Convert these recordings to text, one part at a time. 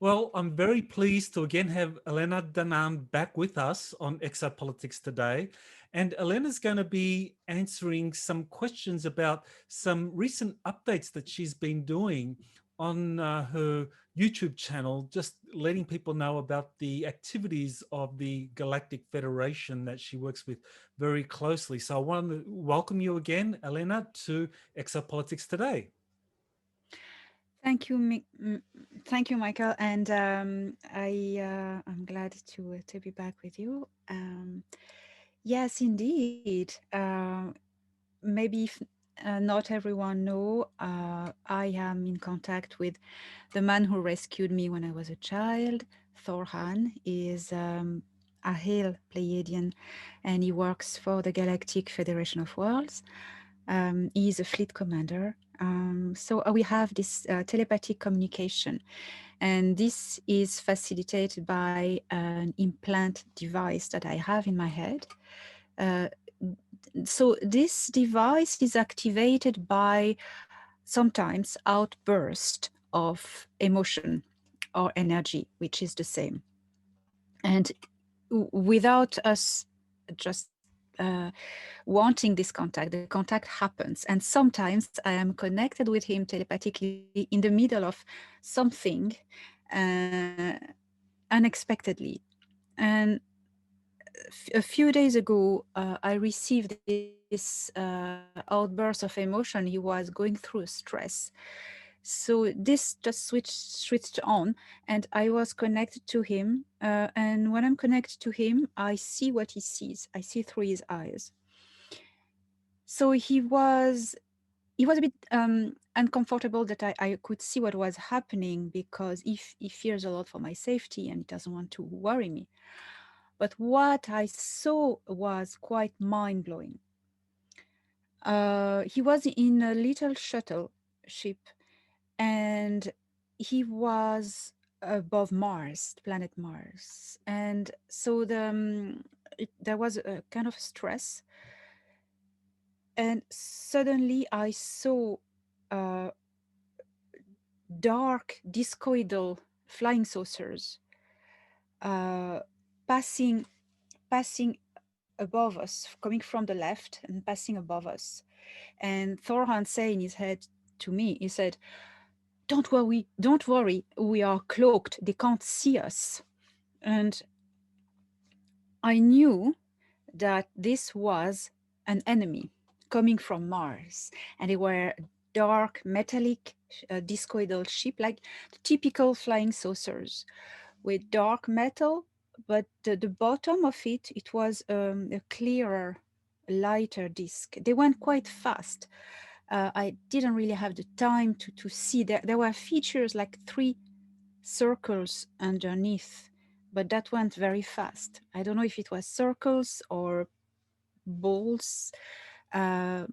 Well, I'm very pleased to again have Elena Danaan back with us on Exopolitics Today. And Elena's going to be answering some questions about some recent updates that she's been doing on her YouTube channel, just letting people know about the activities of the Galactic Federation that she works with very closely. So I want to welcome you again, Elena, to Exopolitics Today. Thank you, thank you, Michael, and I'm glad to be back with you. Yes, indeed. Maybe if, not everyone know, I am in contact with the man who rescued me when I was a child. Thor Han is a Hale Pleiadian, and he works for the Galactic Federation of Worlds. He is a fleet commander. So we have this telepathic communication, and this is facilitated by an implant device that I have in my head. So this device is activated by sometimes outburst of emotion or energy, which is the same. And without us just wanting this contact, the contact happens. And sometimes I am connected with him telepathically in the middle of something uh, unexpectedly. And a few days ago, I received this outburst of emotion. He was going through stress. So this just switched on, and I was connected to him. And when I'm connected to him, I see what he sees. I see through his eyes. So he was a bit uncomfortable that I could see what was happening, because he fears a lot for my safety and he doesn't want to worry me. But what I saw was quite mind-blowing. He was in a little shuttle ship, and he was above Mars, planet Mars. And so there was a kind of stress. And suddenly I saw uh, dark discoidal flying saucers uh, passing passing above us, coming from the left and passing above us. And Thor Han said in his head to me, he said, don't worry, we are cloaked, they can't see us." And I knew that this was an enemy coming from Mars, and they were dark metallic discoidal ship, like the typical flying saucers with dark metal, but the bottom of it was a clearer, lighter disc. They went quite fast. I didn't really have the time to see. There were features like 3 circles underneath, but that went very fast. I don't know if it was circles or balls. Uh,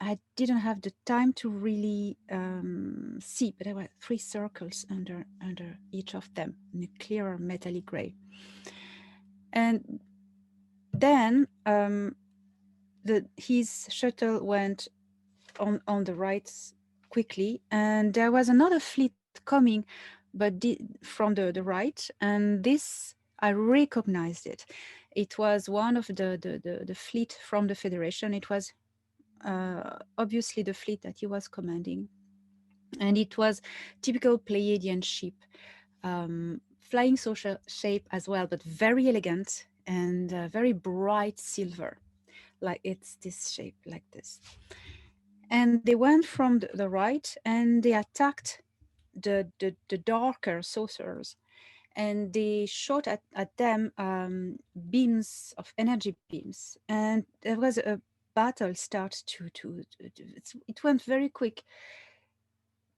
I didn't have the time to really see, but there were 3 circles under each of them in a clearer metallic gray. And then his shuttle went on the right quickly, and there was another fleet coming, but from the right, and this I recognized it. It was one of the fleet from the Federation. It was obviously the fleet that he was commanding, and it was typical Pleiadian ship, flying saucer shape as well, but very elegant and very bright silver, like it's this shape like this. And they went from the right and they attacked the darker saucers, and they shot at them beams of energy beams, and there was a battle start it went very quick.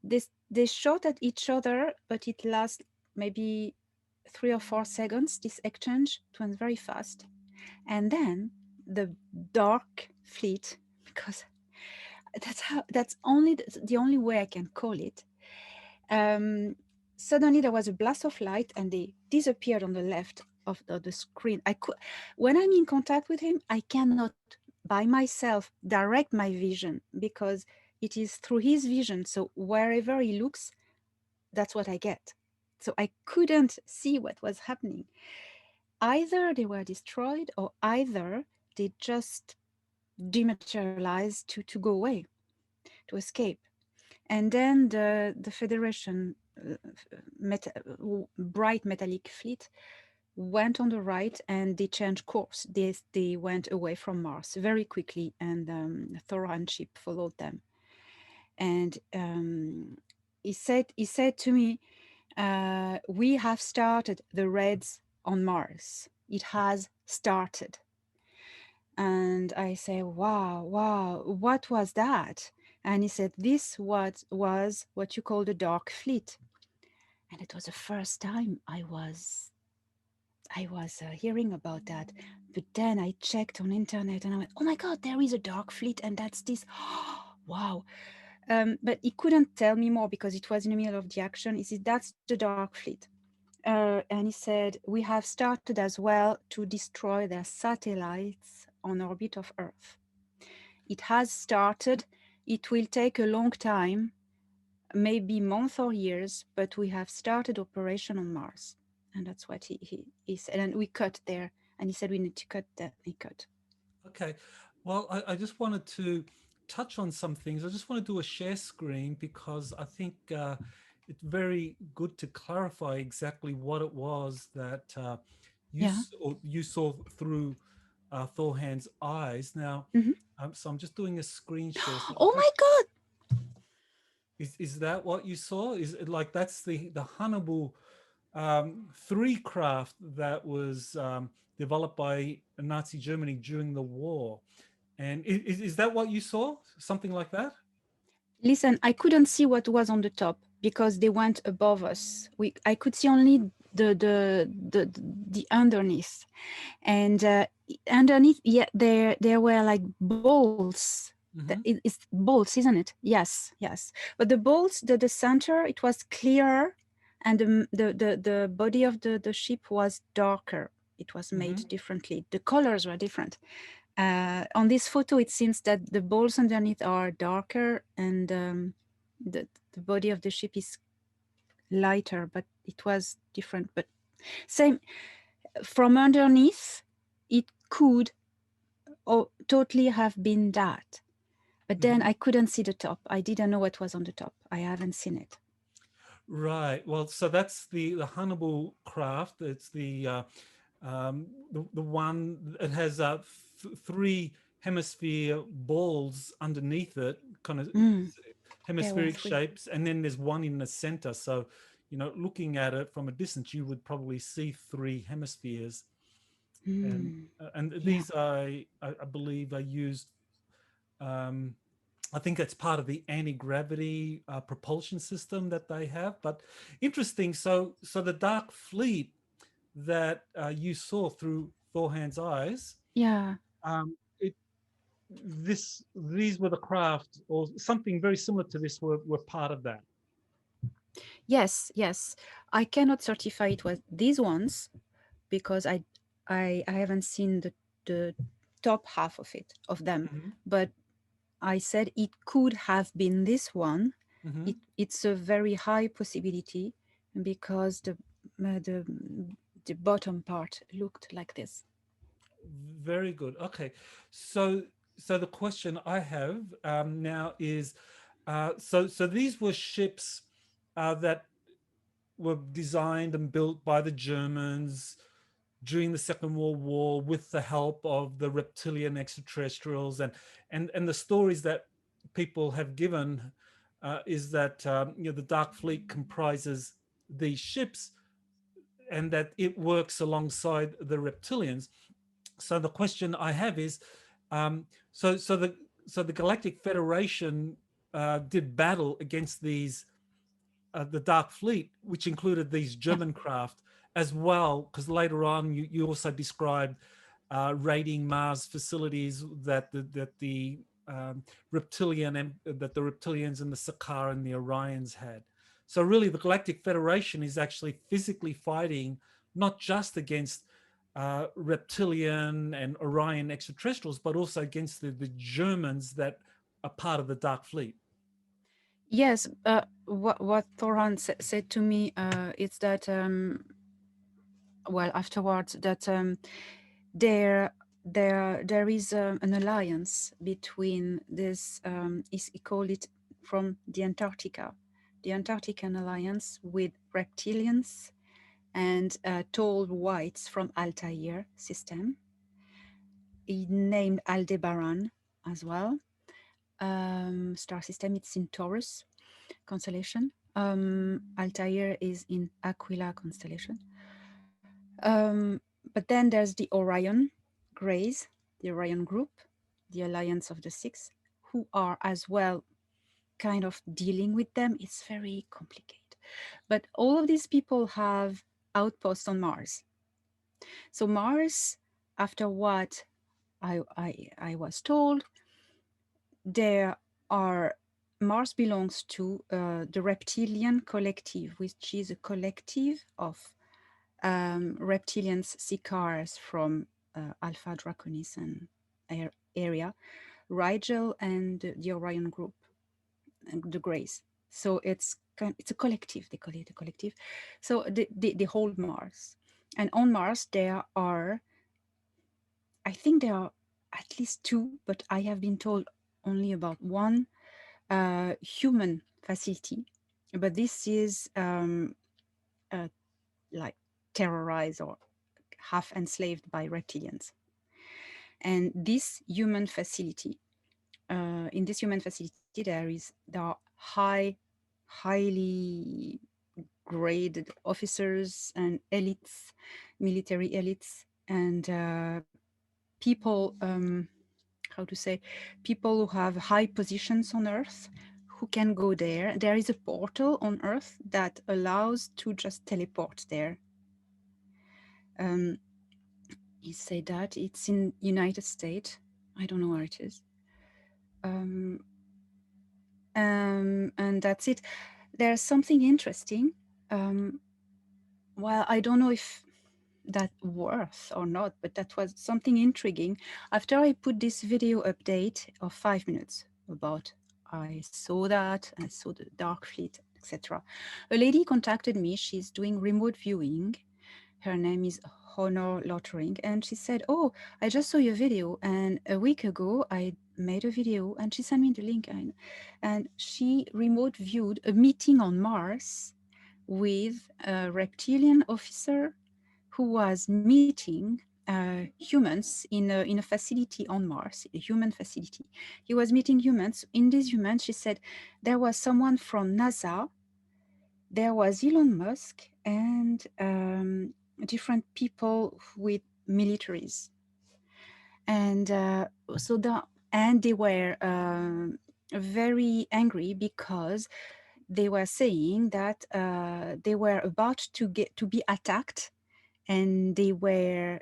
They shot at each other, but it lasted maybe 3 or 4 seconds, this exchange. It went very fast. And then the dark fleet, because that's only the only way I can call it. Suddenly there was a blast of light and they disappeared on the left of the screen. When I'm in contact with him, I cannot by myself direct my vision, because it is through his vision. So wherever he looks, that's what I get. So I couldn't see what was happening. Either they were destroyed or either they just dematerialized to go away, to escape. And then the Federation bright metallic fleet went on the right and they changed course. They went away from Mars very quickly, and Thor Han ship followed them. And he said to me, "We have started the raids on Mars. It has started." And I say, "Wow, wow, what was that?" And he said, "This was what you call the Dark Fleet." And it was the first time I was hearing about that. But then I checked on internet and I went, "Oh my God, there is a Dark Fleet, and that's this." Wow. But he couldn't tell me more because it was in the middle of the action. He said, "That's the Dark Fleet." And he said, "We have started as well to destroy their satellites on orbit of Earth. It has started. It will take a long time, maybe months or years, but we have started operation on Mars." And that's what he said. And we cut there. And he said, "We need to cut that." He cut. Okay. Well, I just wanted to touch on some things. I just want to do a share screen because I think it's very good to clarify exactly what it was that Yeah. you saw through Thor Han's eyes. Now, Mhm. so I'm just doing a screen share. So Oh my God. is that what you saw? Is it like that's the Hannibal 3 craft that was developed by Nazi Germany during the war? And is that what you saw? Something like that? Listen, I couldn't see what was on the top because they went above us. I could see only the underneath, and underneath, yeah, there were like bolts. Mm-hmm. It's bolts, isn't it? Yes, yes. But the bolts, the center, it was clearer, and the body of the ship was darker. It was Mm-hmm. made differently. The colors were different. On this photo, it seems that the balls underneath are darker, and the body of the ship is lighter, but it was different. But same from underneath, it could totally have been that. But then Mm-hmm. I couldn't see the top. I didn't know what was on the top. I haven't seen it. Right. Well, so that's the Hannibal craft. It's the one it has three hemisphere balls underneath it, kind of Mm, there were hemispheric three. shapes, and then there's one in the center. So, looking at it from a distance, you would probably see three hemispheres, and Mm, yeah. these I believe are used. Um, I think that's part of the anti-gravity propulsion system that they have. But interesting. So the Dark Fleet that you saw through Thorhan's eyes, Yeah. it these were the craft or something very similar to this were part of that. Yes, yes. I cannot certify it was these ones because I haven't seen the top half of it of them, Hmm. but I said it could have been this one. Hmm. It's a very high possibility because the the bottom part looked like this. Very good. Okay, so the question I have now is, so these were ships that were designed and built by the Germans during the Second World War with the help of the reptilian extraterrestrials, and the stories that people have given is that the Dark Fleet comprises these ships and that it works alongside the reptilians. So the question I have is, um, so the Galactic Federation did battle against these the Dark Fleet, which included these Yeah. German craft as well, because later on you also described raiding Mars facilities that the reptilian and that the reptilians and the Ciakar and the Orions had. So really, the Galactic Federation is actually physically fighting not just against reptilian and Orion extraterrestrials, but also against the Germans that are part of the Dark Fleet. Yes, what Thor Han said to me is that well afterwards that there there is an alliance between this is he called it from the Antarctica, the Antarctican alliance with reptilians and tall whites from Altair system. He named Aldebaran as well. Star system, it's in Taurus constellation. Altair is in Aquila constellation. But then there's the Orion Greys, the Orion group, the Alliance of the Six, who are as well kind of dealing with them. It's very complicated. But all of these people have outposts on Mars. So Mars, after what I was told, there are Mars belongs to the Reptilian Collective, which is a collective of reptilians, Ciakars from Alpha Draconis and area, Rigel and the Orion group, and the Greys. So it's a collective. They call it a collective. So they hold Mars, and on Mars there are, I think there are at least two, but I have been told only about one human facility. But this is uh, like terrorized or half enslaved by reptilians. And this human facility, in this human facility, there are highly graded officers and elites, military elites, and people. How to say? People who have high positions on Earth who can go there. There is a portal on Earth that allows to just teleport there. Um, you say that it's in United States. I don't know where it is. Um, and that's it. There's something interesting. Um, well, I don't know if that worth or not, but that was something intriguing. After I put this video update of 5 minutes about I saw that, I saw the dark fleet, etc. A lady contacted me. She's doing remote viewing. Her name is Honor Lottering, and she said, "Oh, I just saw your video, and a week ago I made a video," and she sent me the link, and she remote viewed a meeting on Mars with a reptilian officer who was meeting humans in a facility on Mars, a human facility. He was meeting humans. In these humans, she said, there was someone from NASA, there was Elon Musk, and different people with militaries. And so the and they were very angry because they were saying that they were about to be attacked, and they were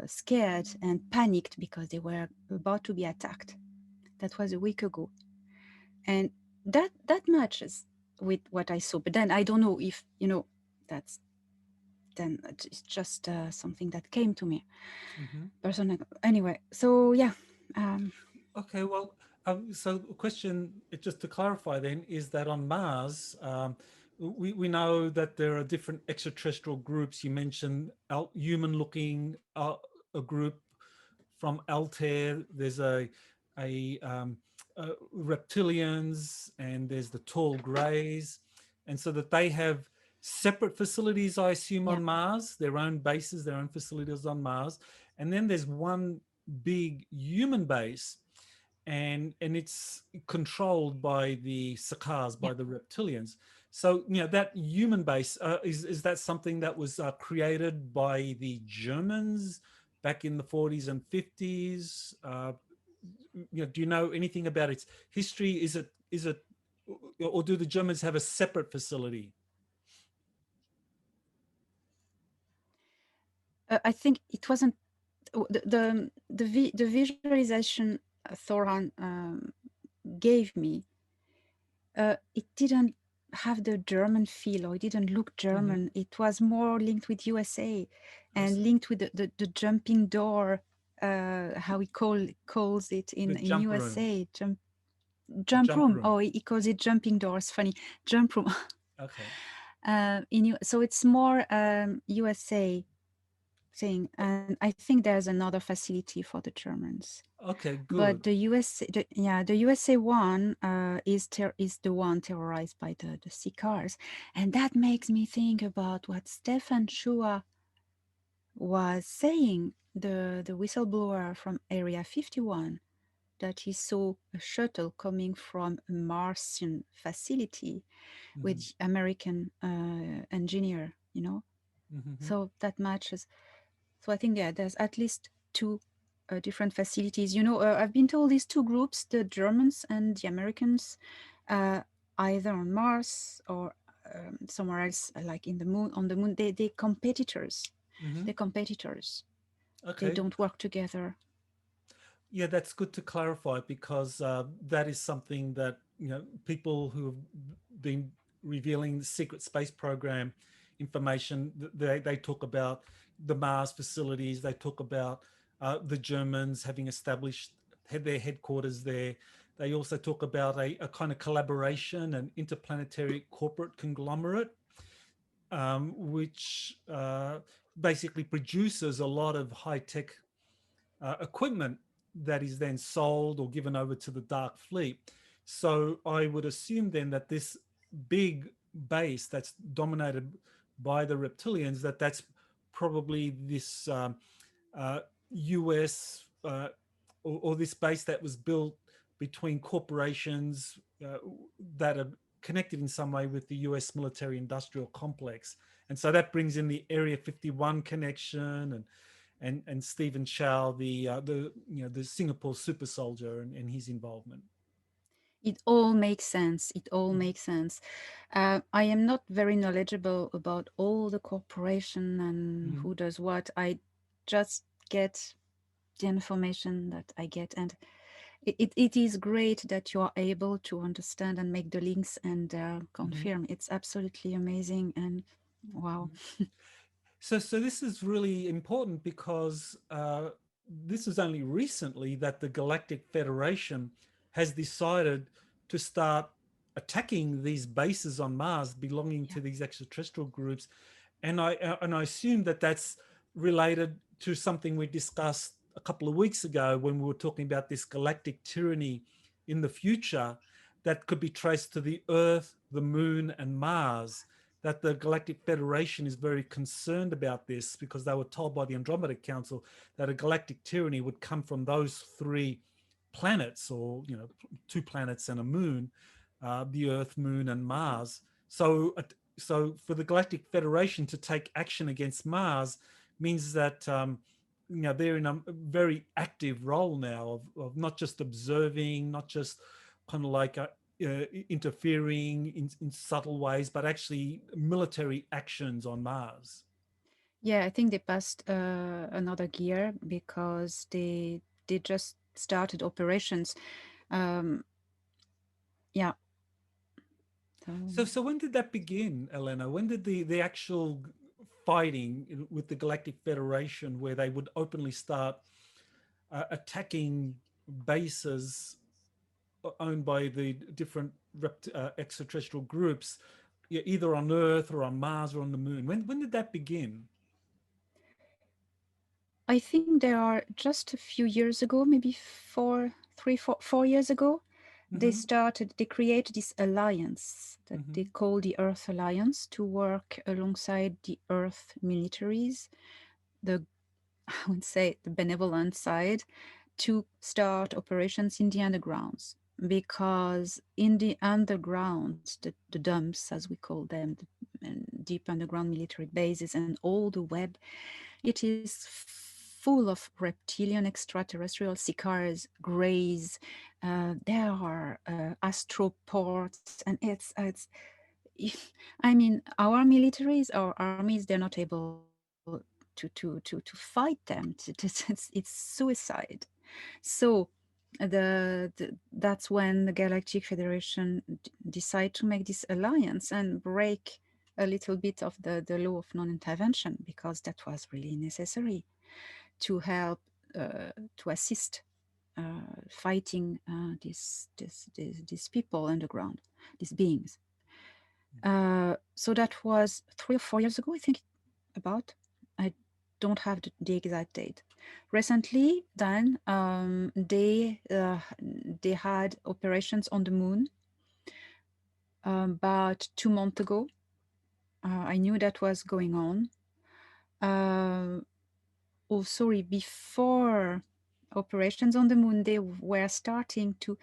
scared and panicked because they were about to be attacked. That was a week ago, and that matches with what I saw. But then I don't know if that's then it's just something that came to me. Mhm. Person anyway. So yeah, um, Okay, well, so a question, just to clarify then, is that on Mars, we know that there are different extraterrestrial groups. You mentioned human-looking, a group from Altair. There's a, um, reptilians, and there's the tall grays, and so that they have separate facilities, I assume, yeah, on Mars, their own bases, their own facilities on Mars, and then there's one big human base, and it's controlled by the Ciakars, yeah. by the reptilians. So that human base, is that something that was created by the Germans back in the 40s and 50s? Do you know anything about its history? Is it or do the Germans have a separate facility? I think it wasn't the visualization Thor Han gave me. It didn't have the German feel, or it didn't look Mm-hmm. German. It was more linked with USA I and see. linked with the jumping door, how he calls it The in jump room. USA. Jump. jump Jump room. room. Oh, he calls it jumping doors. Funny, jump room. Okay. So it's more USA thing, and I think there's another facility for the Germans. Okay, But good. the USA one is the one terrorized by the Ciakars, and that makes me think about what Stefan Chua was saying, the whistleblower from Area 51, that he saw a shuttle coming from a Martian facility Hmm. with American engineer, you know. Hmm. So that matches. So I think, yeah, there's at least two different facilities. You know, I've been told these two groups, the Germans and the Americans, uh, either on Mars or somewhere else, like in the moon, on the moon, they competitors. Hmm. They're competitors. They Okay. don't work together. Yeah, that's good to clarify because that is something that people who have been revealing the secret space program information. They talk about the Mars facilities. They talk about the Germans having established had their headquarters there. They also talk about a kind of collaboration and interplanetary corporate conglomerate, which basically produces a lot of high tech equipment that is then sold or given over to the dark fleet. So I would assume then that this big base that's dominated by the reptilians, that's probably this uh, US or this base that was built between corporations that are connected in some way with the US military industrial complex. And so that brings in the Area 51 connection and Stephen Chow, the Singapore super soldier and his involvement. It all makes sense. It all Mhm. makes sense. I am not very knowledgeable about all the corporation and Mhm. who does what. I just get the information that I get, and it is great that you are able to understand and make the links and Mhm. confirm. It's absolutely amazing, and wow. Mhm. So this is really important because this is only recently that the Galactic Federation has decided to start attacking these bases on Mars belonging Yeah. to these extraterrestrial groups, and I assume that that's related to something we discussed a couple of weeks ago when we were talking about this galactic tyranny in the future that could be traced to the Earth, the Moon, and Mars. That the Galactic Federation is very concerned about this because they were told by the Andromeda Council that a galactic tyranny would come from those three planets, or two planets and a moon, the Earth, Moon, and Mars. So for the Galactic Federation to take action against Mars means that they're in a very active role now of not just observing, not just kind of like interfering in subtle ways, but actually military actions on Mars. Yeah, I think they passed another gear because they just started operations. Um, yeah. So So when did that begin, Elena? When did the actual fighting with the Galactic Federation, where they would openly start attacking bases owned by the different extraterrestrial groups, either on Earth or on Mars or on the Moon? When did that begin? I think there are just a few years ago, maybe 4 years ago, Hmm. they created this alliance that they Hmm. call the Earth Alliance to work alongside the Earth militaries, the I would say the benevolent side, to start operations in the undergrounds. Because in the underground, the dumps, as we call them, the deep underground military bases, and all the web, it is full of reptilian, extraterrestrial, Ciakars, Greys. There are astroports, and I mean, our militaries, our armies, they're not able to fight them. It's suicide. So that's when the Galactic Federation decide to make this alliance and break a little bit of the law of non-intervention, because that was really necessary to help, to assist. fighting these people underground, these beings. So that was 3 or 4 years ago, I think, about. I don't have the exact date. Recently, then they had operations on the moon about 2 months ago. I knew that was going on. Uh, oh, sorry, before operations on the moon, they were starting to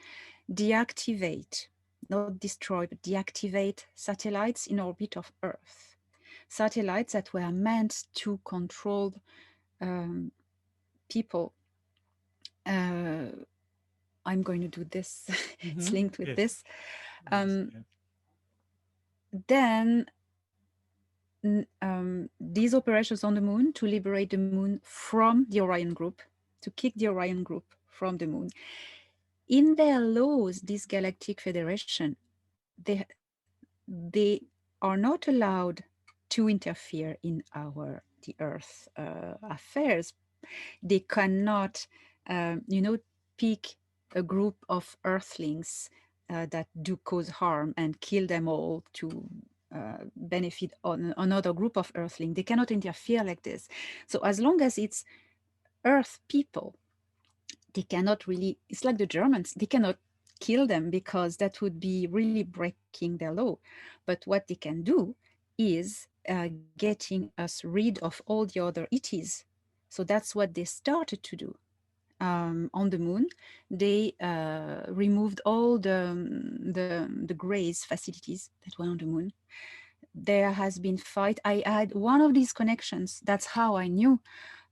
deactivate, not destroy, but deactivate satellites in orbit of Earth. Satellites that were meant to control um, people. Uh, I'm going to do this. It's linked with Yes. this. Yes. Um, Yeah. then these operations on the moon to liberate the moon from the Orion group, to kick the Orion group from the moon. In their laws, this Galactic Federation, they are not allowed to interfere in the Earth affairs. They cannot, pick a group of Earthlings that do cause harm and kill them all to benefit on another group of Earthlings. They cannot interfere like this. So as long as it's Earth people, they cannot really, it's like the Germans, they cannot kill them because that would be really breaking their law. But what they can do is getting us rid of all the other ETs. So that's what they started to do. On the moon, they removed all the Greys facilities that were on the moon. There has been fight. I had one of these connections. That's how I knew.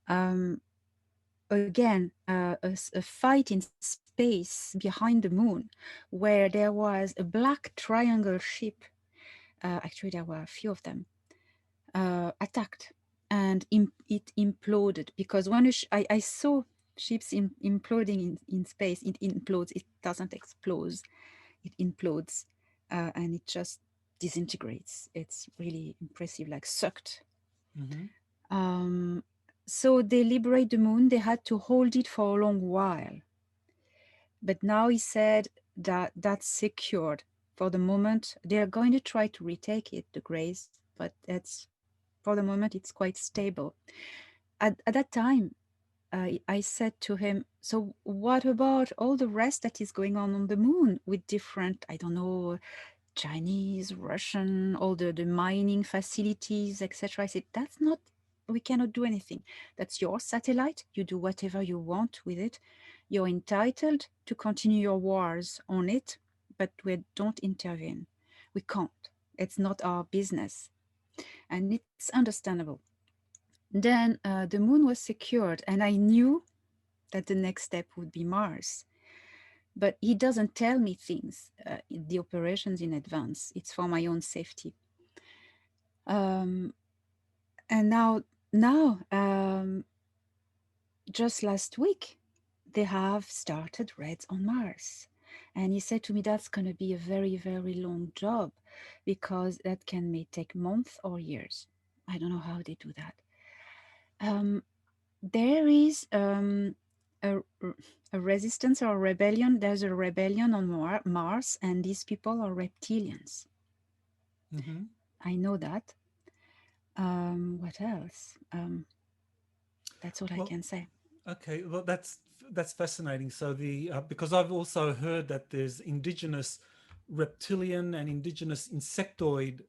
Um, Again, a fight in space behind the moon, where there was a black triangle ship. Actually, there were a few of them attacked, and it imploded because I saw ships imploding in space. It implodes. It doesn't explode. It implodes, and it just disintegrates. It's really impressive, like sucked. Mm-hmm. Um, so they liberate the moon. They had to hold it for a long while, but now he said that that's secured for the moment. They are going to try to retake it, the Greys, but it's for the moment it's quite stable. At that time, I said to him, "So what about all the rest that is going on the moon with different, I don't know, Chinese, Russian, all the mining facilities, etc." I said, "That's not, we cannot do anything. That's your satellite. You do whatever you want with it. You're entitled to continue your wars on it, but we don't intervene. We can't. It's not our business." And it's understandable. Then the moon was secured, and I knew that the next step would be Mars. But he doesn't tell me things, the operations in advance. It's for my own safety. Um, and now, just last week, they have started raids on Mars. And he said to me, that's going to be a very, very long job because that may take months or years. I don't know how they do that. Um, there is a, a resistance or a rebellion. There's a rebellion on Mars, and these people are reptilians. Mm-hmm. I know that. What else? That's what I Well, can say. okay. Well, that's fascinating. So the because I've also heard that there's indigenous reptilian and indigenous insectoid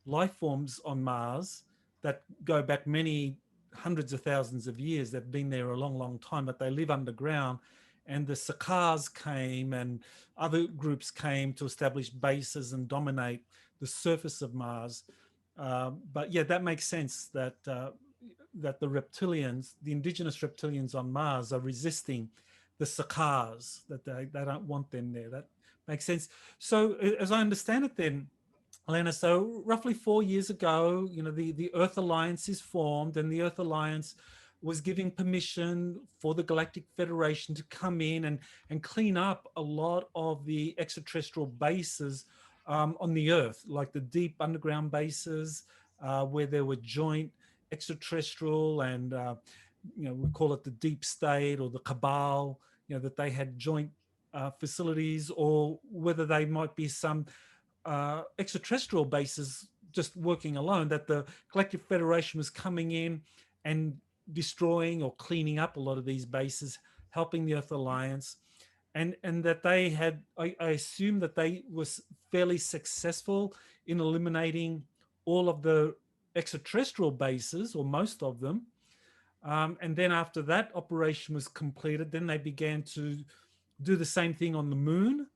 life forms on Mars that go back many hundreds of thousands of years. They've been there a long, long time, but they live underground. And the Ciakars came, and other groups came to establish bases and dominate the surface of Mars. But yeah, that makes sense that the reptilians, the indigenous reptilians on Mars, are resisting the Ciakars, that they don't want them there. That makes sense. So, as I understand it, then, Elena, so roughly 4 years ago, the Earth Alliance is formed, and the Earth Alliance was giving permission for the Galactic Federation to come in and clean up a lot of the extraterrestrial bases on the Earth, like the deep underground bases where there were joint extraterrestrial and we call it the deep state or the cabal that they had joint facilities, or whether they might be some extraterrestrial bases just working alone, that the Galactic Federation was coming in and destroying or cleaning up a lot of these bases, helping the Earth Alliance, and that they had, I assume that they was fairly successful in eliminating all of the extraterrestrial bases, or most of them. And then after that operation was completed, then they began to do the same thing on the moon.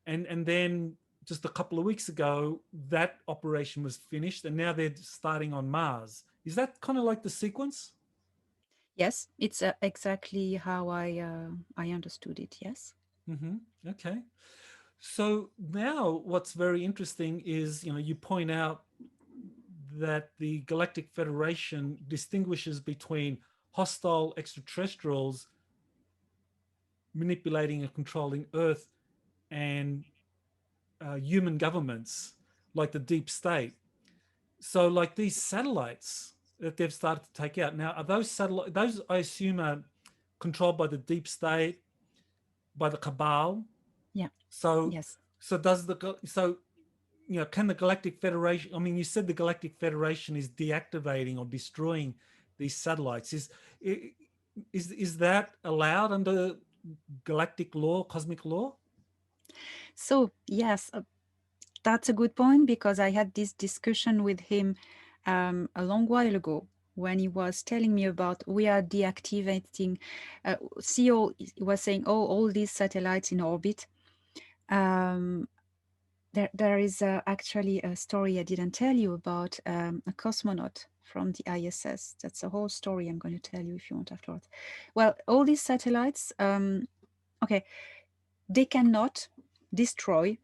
And then just a couple of weeks ago, that operation was finished, and now they're starting on Mars. Is that kind of like the sequence? Yes, it's exactly how I understood it. Yes. Mm-hmm. Okay. So now what's very interesting is, you point out that the Galactic Federation distinguishes between hostile extraterrestrials manipulating and controlling Earth, and human governments like the deep state. So, like these satellites that they've started to take out now, are those satellites? Those, I assume, are controlled by the deep state, by the cabal. Yeah. So, Yes. can the Galactic Federation? I mean, you said the Galactic Federation is deactivating or destroying these satellites. Is that allowed under galactic law, cosmic law? So yes, that's a good point because I had this discussion with him a long while ago when he was telling me about we are deactivating. CEO was saying, "Oh, all these satellites in orbit." Um, there is actually a story I didn't tell you about a cosmonaut from the ISS. That's a whole story I'm going to tell you if you want afterwards. Well, all these satellites, okay, they cannot destroy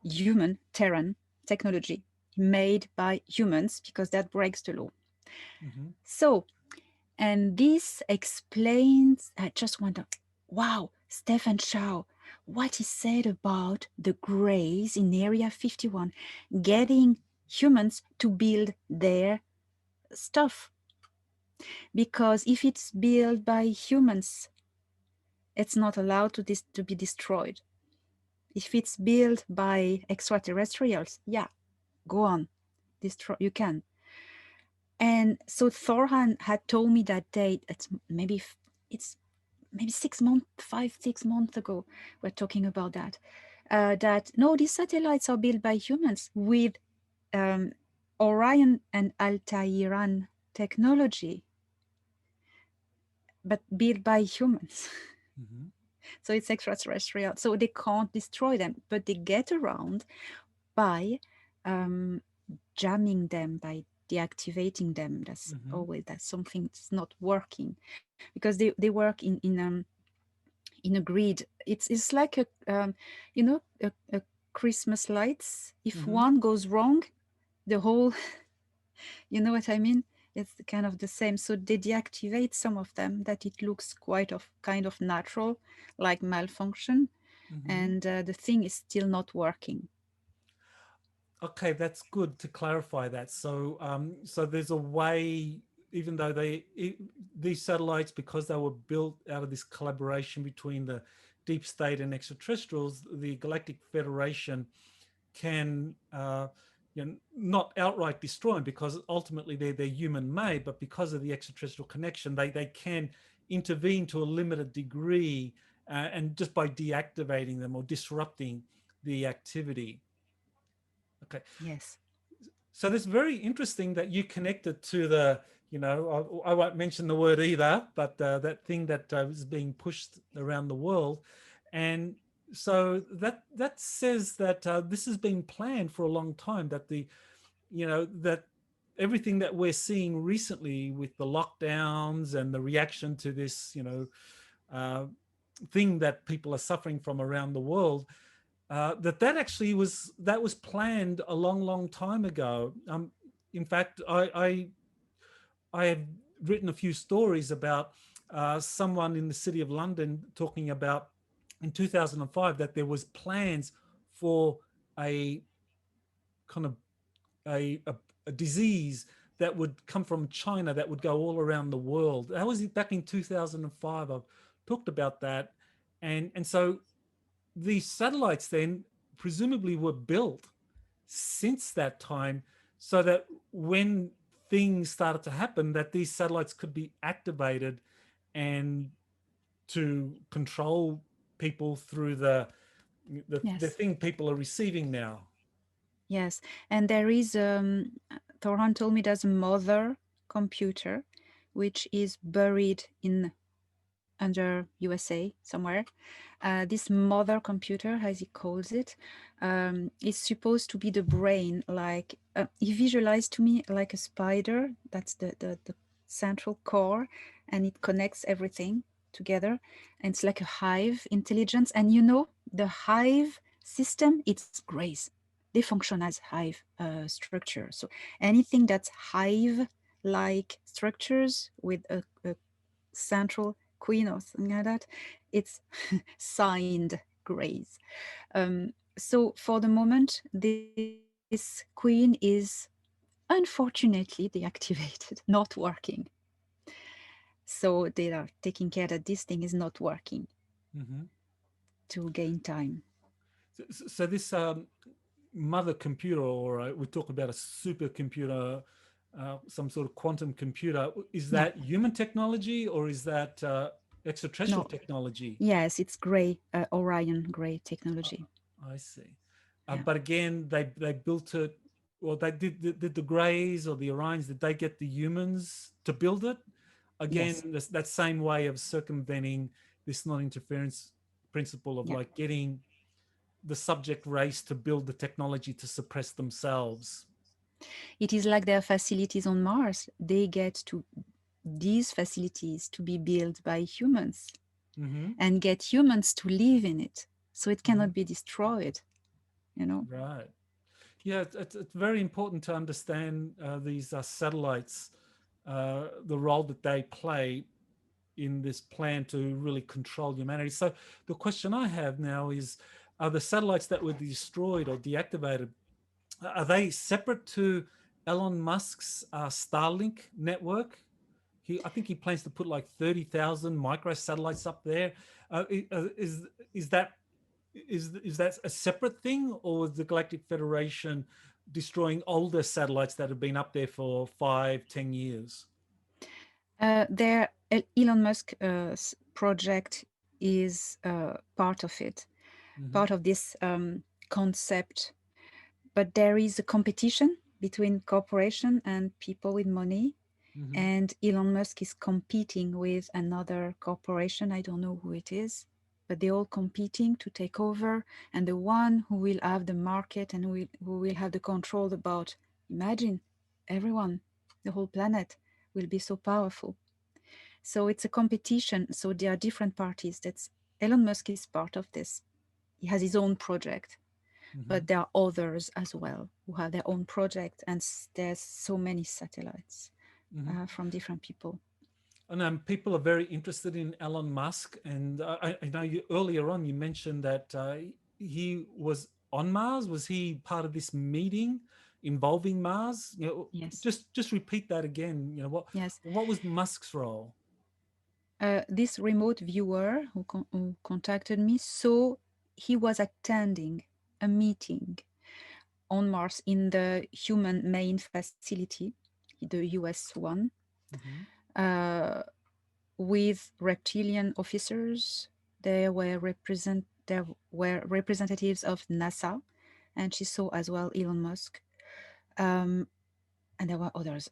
human Terran technology made by humans because that breaks the law. Mm-hmm. So, and this explains, I just wonder, wow, Stephen Chow, what he said about the Greys in Area 51 getting humans to build their stuff. Because if it's built by humans, it's not allowed to be destroyed. If it's built by extraterrestrials, yeah, go on, destroy, you can. And so Thor Han had told me that day, it's maybe 6 months, 5, 6 months ago, we're talking about that, that no, these satellites are built by humans with um, Orion and Altairan technology, but built by humans. Mm-hmm. So it's extraterrestrial. So they can't destroy them, but they get around by um, jamming them, by deactivating them. Mm-hmm. That's something that's not working because they work in a grid. It's like you know a Christmas lights. If Mm-hmm. one goes wrong, the whole you know what I mean. It's kind of the same. So they deactivate some of them that it looks quite of kind of natural, like malfunction, Mm-hmm. and the thing is still not working. Okay, that's good to clarify that. So, so there's a way, even though these satellites, because they were built out of this collaboration between the deep state and extraterrestrials, the Galactic Federation can, not outright destroy them, because ultimately they're human made, but because of the extraterrestrial connection, they can intervene to a limited degree, and just by deactivating them or disrupting the activity. Okay. Yes. So it's very interesting that you connected to the, I won't mention the word either, but that thing that is being pushed around the world. And so that says that this has been planned for a long time, that that everything that we're seeing recently with the lockdowns and the reaction to this, uh, thing that people are suffering from around the world, that actually was planned a long time ago. In fact, I have written a few stories about someone in the city of London talking about in 2005 that there was plans for a kind of a disease that would come from China that would go all around the world. That was back in 2005. I've talked about that, and so these satellites then presumably were built since that time, so that when things started to happen, that these satellites could be activated and to control people through the Yes. thing people are receiving now. Yes. And there is Thor Han told me there's a mother computer which is buried in under USA somewhere. This mother computer, as he calls it, is supposed to be the brain. Like he visualized to me like a spider. That's the central core, and it connects everything together. And it's like a hive intelligence. And you know, the hive system, it's grays. They function as hive structure. So anything that's hive-like structures with a central queen or something like that, it's signed grays. So for the moment, this queen is unfortunately deactivated, not working. So they are taking care that this thing is not working Hmm. to gain time. So this mother computer, or we talk about a supercomputer, some sort of quantum computer. Is Yeah, that human technology or is that extraterrestrial no, technology? yes, it's gray, Orion gray Uh, technology. I see. Yeah, But again, they built it. Well, they did the Greys or the Orions. Did they get the humans to build it? Again, yes, that same way of circumventing this non-interference principle of yeah. like getting the subject race to build the technology to suppress themselves. It is like their facilities on Mars. They get to these facilities to be built by humans Mm-hmm. and get humans to live in it. So it Mm-hmm. cannot be destroyed, you know? Right. Yeah, it's very important to understand these satellites, the role that they play in this plan to really control humanity. So the question I have now is, are the satellites that were destroyed or deactivated, are they separate to Elon Musk's Starlink network? I think he plans to put like 30,000 micro satellites up there. Is that is that a separate thing, or is the Galactic Federation destroying older satellites that have been up there for 5, 10 years? Elon Musk project is part of it, part Hmm. of this concept. But there is a competition between corporation and people with money, Hmm. and Elon Musk is competing with another corporation. I don't know who it is, but they're all competing to take over. And the one who will have the market and who will have the control about, imagine, everyone, the whole planet will be so powerful. So it's a competition. So there are different parties. That's Elon Musk is part of this. He has his own project, Hmm. but there are others as well who have their own project, and there's so many satellites Hmm. from different people. And people are very interested in Elon Musk. And I know you earlier on you mentioned that he was on Mars. Was he part of this meeting involving Mars? Yes, Just repeat that again. yes. What was Musk's role? This remote viewer who contacted me, so he was attending a meeting on Mars in the human main facility, the US one, Hmm. uh, with reptilian officers. There were representatives of NASA, and she saw as well Elon Musk, um, and there were others.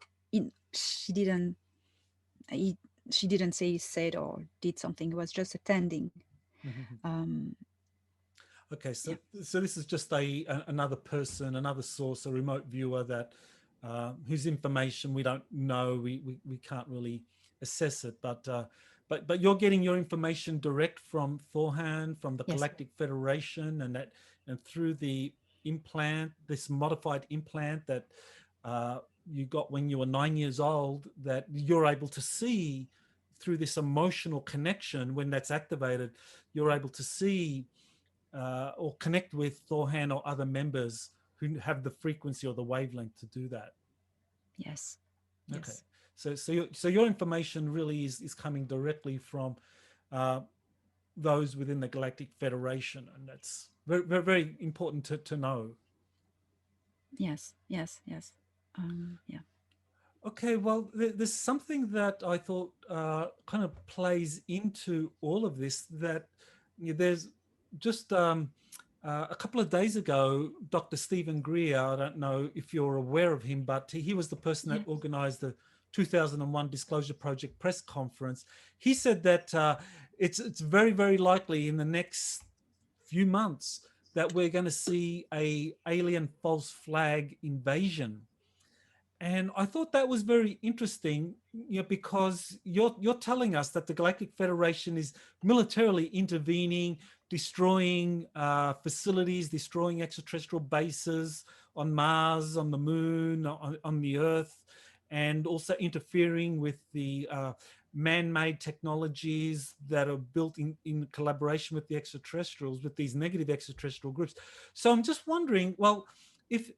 She didn't. He, she didn't say he said or did something. He was just attending. Um, Okay, yeah. so this is just another person, another source, a remote viewer that whose information we don't know, we can't really assess it, but you're getting your information direct from Thor Han, from the Yes. Galactic Federation, and through the implant, this modified implant that you got when you were 9 years old, that you're able to see through this emotional connection. When that's activated, you're able to see or connect with Thorhan or other members who have the frequency or the wavelength to do that. Yes. Okay, Yes. so your information really is coming directly from uh, those within the Galactic Federation, and that's very, very, very important to know. Yes, yes, yes. Yeah. Okay, well, there's something that I thought kind of plays into all of this. That there's just a couple of days ago, Dr. Stephen Greer. I don't know if you're aware of him, but he was the person that Yes. organised the 2001 Disclosure Project press conference. He said that it's very, very likely in the next few months that we're going to see a alien false flag invasion. And I thought that was very interesting, because you're telling us that the Galactic Federation is militarily intervening, destroying facilities, destroying extraterrestrial bases on Mars, on the Moon, on the Earth, and also interfering with the man-made technologies that are built in collaboration with the extraterrestrials, with these negative extraterrestrial groups. So I'm just wondering, well, if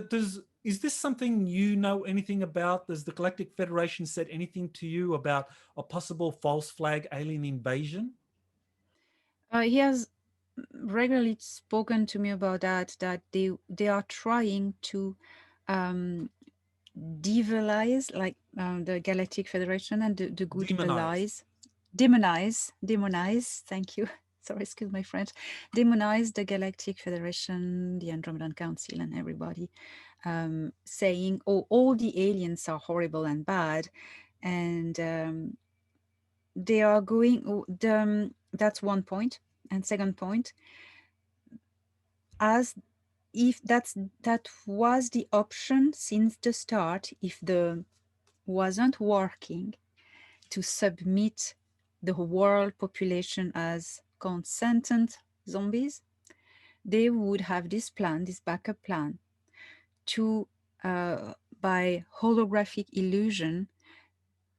does is this something you know anything about? Does the Galactic Federation said anything to you about a possible false flag alien invasion? He has regularly spoken to me about that. That they are trying to um, devilize, like the Galactic Federation and the good Demonized. allies, demonize. Thank you. Sorry, excuse my French. Demonize the Galactic Federation, the Andromedan Council, and everybody, saying, "Oh, all the aliens are horrible and bad," and they are going. That's one point. And second point, as if that was the option since the start, if the wasn't working, to submit the world population as consentant zombies, they would have this plan, this backup plan, to by holographic illusion,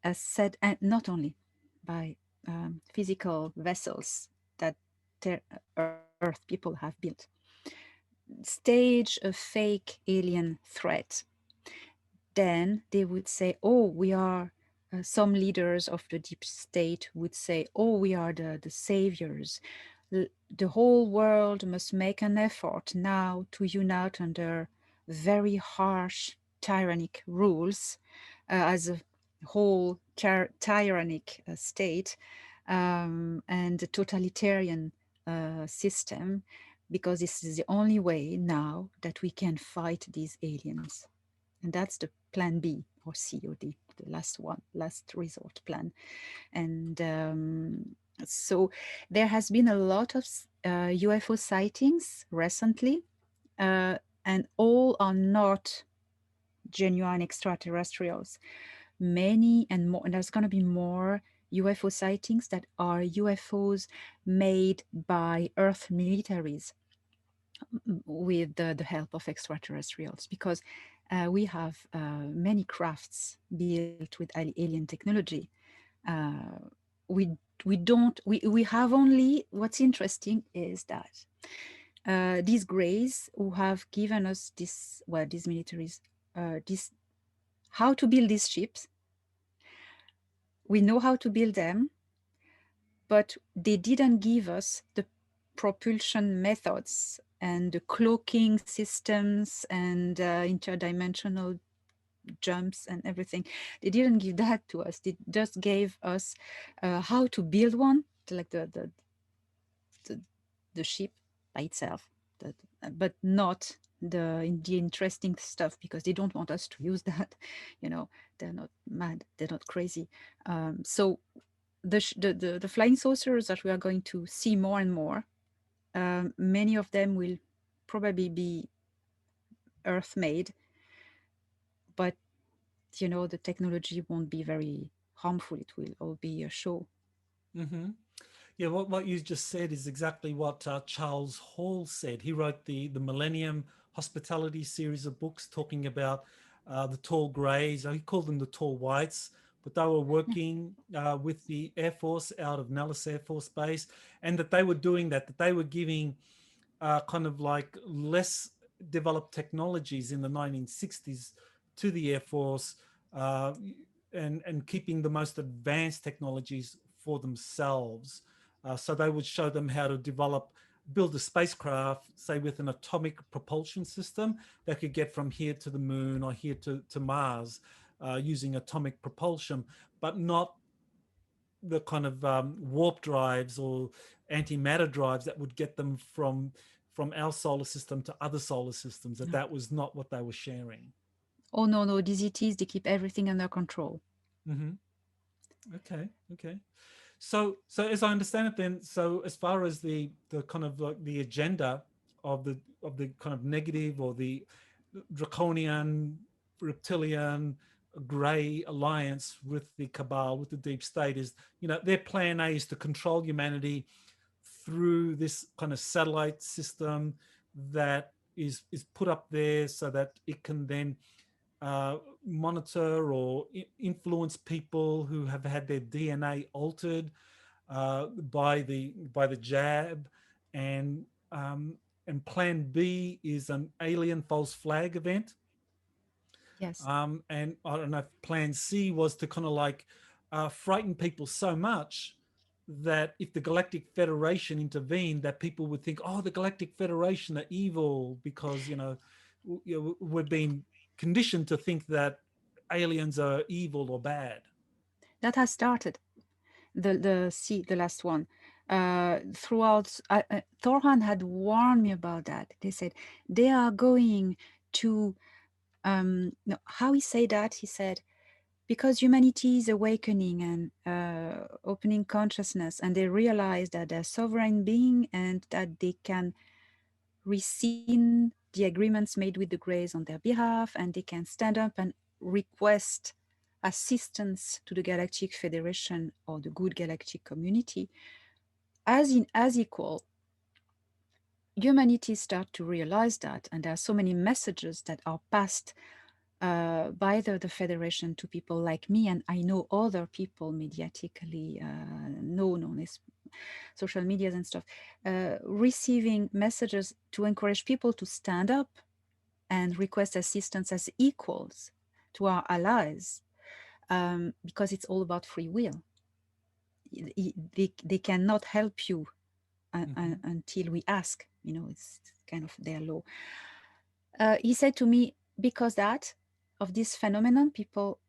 as said, and not only by physical vessels that Earth people have built, stage a fake alien threat. Then they would say, "Oh, we are." Some leaders of the deep state would say, "Oh, we are the saviors. The whole world must make an effort now to unite under very harsh, tyrannic rules, as a whole tyrannic state, and a totalitarian system, because this is the only way now that we can fight these aliens." And that's the plan B or C or D, the last one, last resort plan. And so there has been a lot of UFO sightings recently, and all are not genuine extraterrestrials. Many and more, and there's going to be more UFO sightings that are UFOs made by Earth militaries with the help of extraterrestrials, because we have many crafts built with alien technology. Uh, we we have only, what's interesting is that these grays who have given us this, well, these militaries, this, how to build these ships. We know how to build them, but they didn't give us the propulsion methods and the cloaking systems and interdimensional jumps and everything. They didn't give that to us. They just gave us how to build one, like the, the ship by itself, but not the interesting stuff, because they don't want us to use that. You know, they're not mad, they're not crazy. So the flying saucers that we are going to see more and more, many of them will probably be Earth made, but the technology won't be very harmful. It will all be a show. Hmm. Yeah, what you just said is exactly what Charles Hall said. He wrote the Millennium Hospitality series of books talking about the tall grays. He called them the tall whites, but they were working with the Air Force out of Nellis Air Force Base, and that they were doing that they were giving kind of like less developed technologies in the 1960s to the Air Force, uh, and keeping the most advanced technologies for themselves. So they would show them how to build a spacecraft, say with an atomic propulsion system that could get from here to the moon or here to Mars using atomic propulsion, but not the kind of warp drives or antimatter drives that would get them from our solar system to other solar systems. No. That was not what they were sharing. Oh no, no, these ETs, they keep everything under control. Hmm. Okay, okay. So as I understand it, then, so as far as the kind of like the agenda of the kind of negative or the draconian, reptilian, gray alliance with the cabal, with the deep state, is, their plan A is to control humanity through this kind of satellite system that is put up there so that it can then monitor or influence people who have had their DNA altered by the jab, and Plan B is an alien false flag event, Yes. and I don't know if Plan C was to kind of like frighten people so much that if the Galactic Federation intervened, that people would think, oh, the Galactic Federation are evil because we're being conditioned to think that aliens are evil or bad. That has started. The last one. Throughout, Thor Han had warned me about that. They said they are going to, no, how he say that? He said, because humanity is awakening and opening consciousness, and they realize that they're sovereign being and that they can rescind the agreements made with the Greys on their behalf, and they can stand up and request assistance to the Galactic Federation or the good galactic community as equal. Humanity start to realize that, and there are so many messages that are passed by the Federation to people like me, and I know other people mediatically known on this social medias and stuff, receiving messages to encourage people to stand up and request assistance as equals to our allies, because it's all about free will. They cannot help you Mm-hmm. until we ask. It's kind of their law. He said to me, because that of this phenomenon, people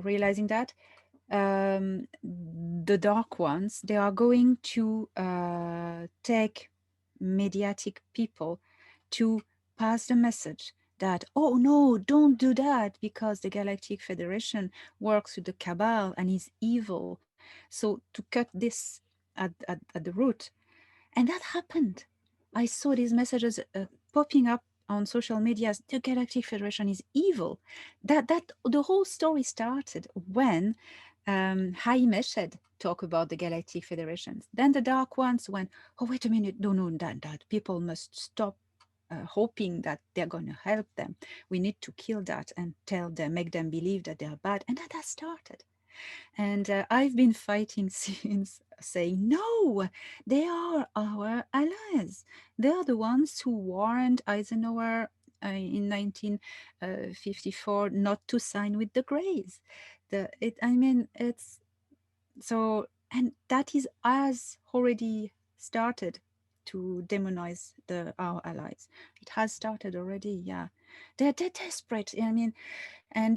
realizing that the dark ones, they are going to take mediatic people to pass the message that, oh no, don't do that because the Galactic Federation works with the cabal and is evil. So to cut this at the root. And that happened. I saw these messages popping up on social media as the Galactic Federation is evil. That the whole story started when Haim Eshed talk about the Galactic Federations. Then the Dark Ones went, oh, wait a minute, no, that people must stop hoping that they're going to help them. We need to kill that and tell them, make them believe that they are bad. And that has started. And I've been fighting since, saying, no, they are our allies. They are the ones who warned Eisenhower in 1954 not to sign with the Greys. It's so, and that is as already started to demonize our allies. It has started already, yeah. They're desperate. And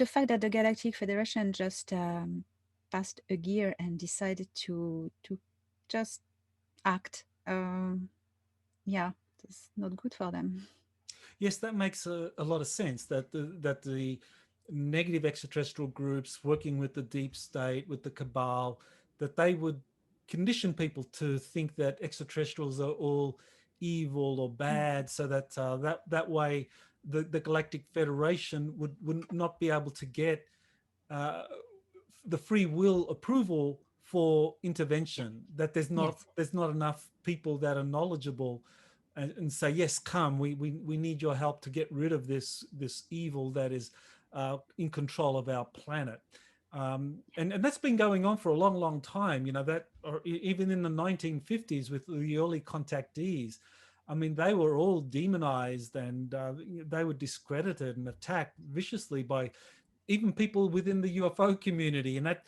the fact that the Galactic Federation just passed a gear and decided to just act, yeah, it's not good for them. Yes, that makes a lot of sense. That the negative extraterrestrial groups working with the deep state, with the cabal, that they would condition people to think that extraterrestrials are all evil or bad, so that that way the Galactic Federation would not be able to get uh, the free will approval for intervention. That Yes. there's not enough people that are knowledgeable and say, yes, come, we need your help to get rid of this evil that is in control of our planet. And that's been going on for a long time, that, or even in the 1950s with the early contactees. I mean, they were all demonized, and they were discredited and attacked viciously by even people within the UFO community. And that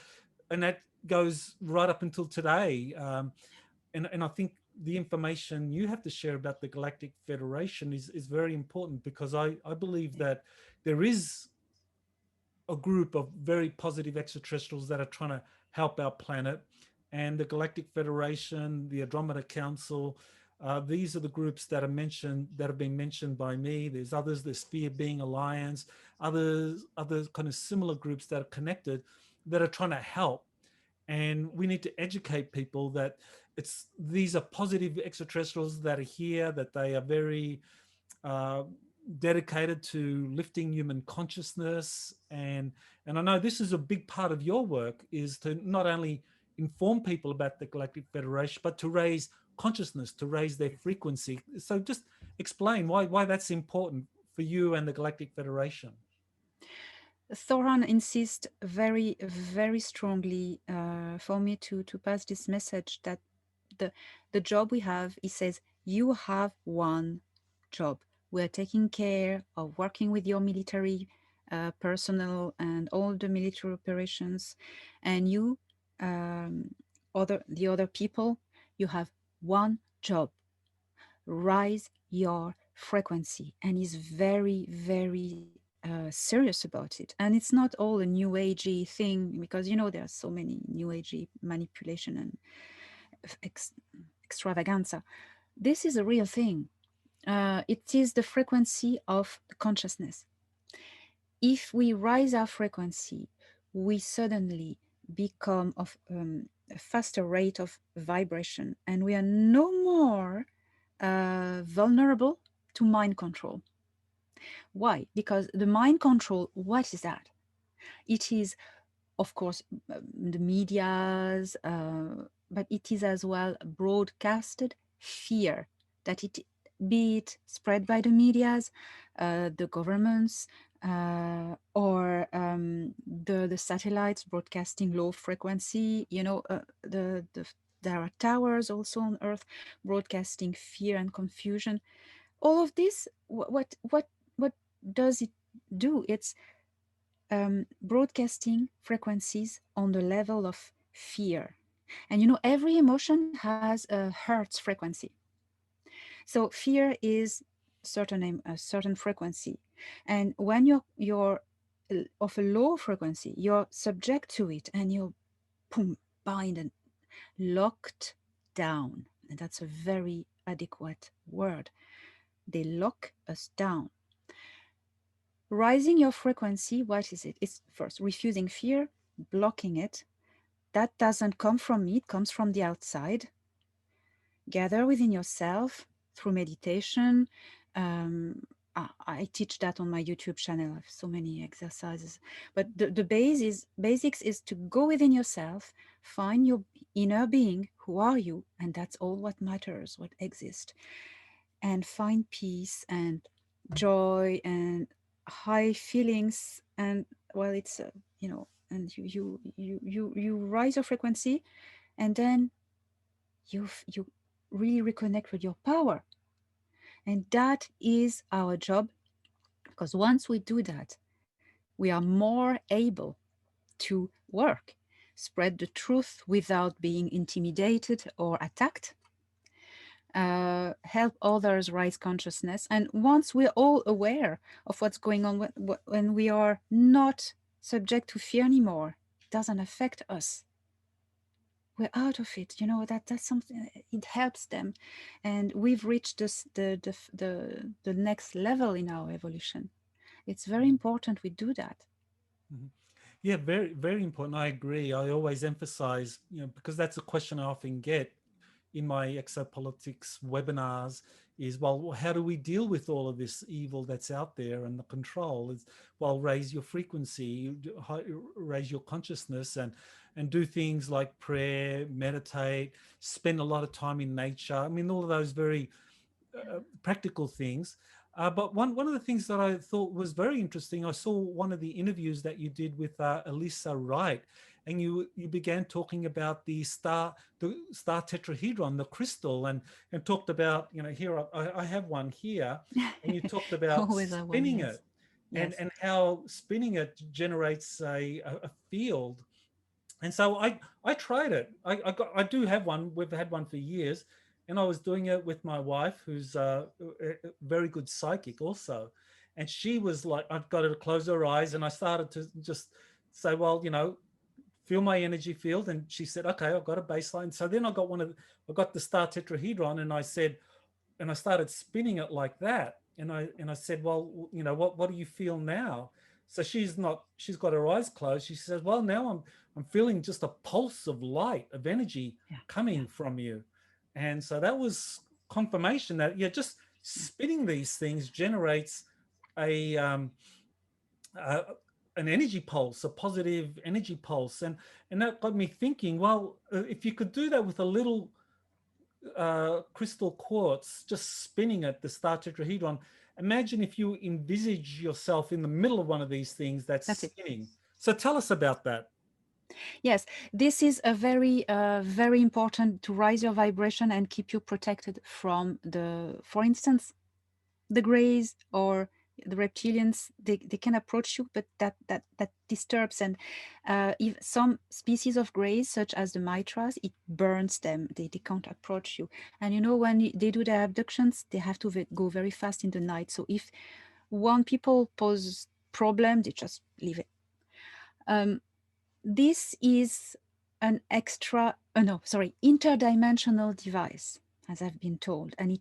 goes right up until today. And I think the information you have to share about the Galactic Federation is very important, because I believe that there is a group of very positive extraterrestrials that are trying to help our planet. And the Galactic Federation, the Andromeda Council, these are the groups that are mentioned, that have been mentioned by me. There's others, the Sphere Being Alliance, other kind of similar groups that are connected, that are trying to help. And we need to educate people that these are positive extraterrestrials that are here, that they are very uh, dedicated to lifting human consciousness. And I know this is a big part of your work, is to not only inform people about the Galactic Federation, but to raise consciousness, to raise their frequency. So just explain why that's important for you and the Galactic Federation. Thor Han insists very, very strongly for me to pass this message that the the job we have, he says, you have one job. We are taking care of working with your military personnel and all the military operations, and you, the other people, you have one job: rise your frequency. And he's very, very serious about it. And it's not all a new agey thing, because there are so many new agey manipulation and ex- extravaganza. This is a real thing. It is the frequency of consciousness. If we rise our frequency, we suddenly become of a faster rate of vibration, and we are no more vulnerable to mind control. Why? Because the mind control, what is that? It is, of course, the media's, but it is as well broadcasted fear, that it be it spread by the media's, the governments, or the satellites broadcasting low frequency. There are towers also on Earth broadcasting fear and confusion. All of this, what does it do? It's broadcasting frequencies on the level of fear. And every emotion has a hertz frequency. So fear is a certain frequency. And when you're of a low frequency, you're subject to it, and you're boom, bind and locked down. And that's a very adequate word. They lock us down. Rising your frequency, what is it? It's first refusing fear, blocking it. That doesn't come from me, it comes from the outside. Gather within yourself through meditation. I teach that on my YouTube channel. I have so many exercises. But the basics is to go within yourself, find your inner being. Who are you? And that's all what matters, what exists. And find peace and joy and high feelings. And well, it's and you rise your frequency, and then you really reconnect with your power. And that is our job, because once we do that, we are more able to work, spread the truth without being intimidated or attacked, help others rise consciousness. And once we're all aware of what's going on, when we are not subject to fear anymore, it doesn't affect us. We're out of it. That's something. It helps them, and we've reached the next level in our evolution. It's very important we do that. Mhm. Yeah, very, very important. I agree. I always emphasize, because that's a question I often get in my exopolitics webinars, is, well, how do we deal with all of this evil that's out there, and the control is, well, raise your frequency, raise your consciousness, and do things like prayer, meditate, spend a lot of time in nature. I mean, all of those very practical things. But one of the things that I thought was very interesting, I saw one of the interviews that you did with Elisa Wright, and you began talking about the star tetrahedron, the crystal, and talked about, here I have one here, and you talked about Always a one, spinning yes. it, and Yes. and how spinning it generates a field. And so I tried it. I do have one. We've had one for years, and I was doing it with my wife, who's a very good psychic also, and she was like, I've got her to close her eyes, and I started to just say, well, feel my energy field, and she said, okay, I've got a baseline. So then I got the star tetrahedron, and I said, and I started spinning it like that. And I said, well, what do you feel now? So she's got her eyes closed. She says, well, now I'm feeling just a pulse of light, of energy Yeah, yeah, coming from you. And so that was confirmation that, yeah, just yeah. spinning these things generates a uh, an energy pulse, a positive energy pulse. And that got me thinking, well, if you could do that with a little crystal quartz, just spinning at the star tetrahedron. Imagine if you envisage yourself in the middle of one of these things that's That's it. spinning. So tell us about that. Yes, this is a very important to raise your vibration and keep you protected from for instance, the grays or the reptilians. They can approach you, but that disturbs. And if some species of grays, such as the mitras, it burns them. They can't approach you. And when they do their abductions, they have to go very fast in the night. So if one people pose problem, they just leave it. Um, this is an no, sorry, interdimensional device, as I've been told, and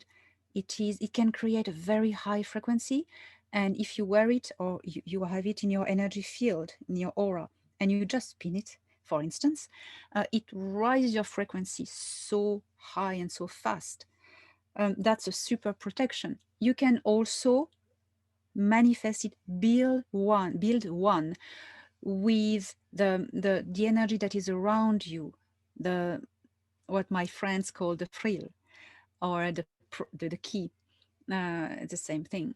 it can create a very high frequency. And if you wear it, or you have it in your energy field, in your aura, and you just spin it, for instance, it raises your frequency so high and so fast. That's a super protection. You can also manifest it, build one with the energy that is around you, the what my friends call the frill, or the key. The same thing.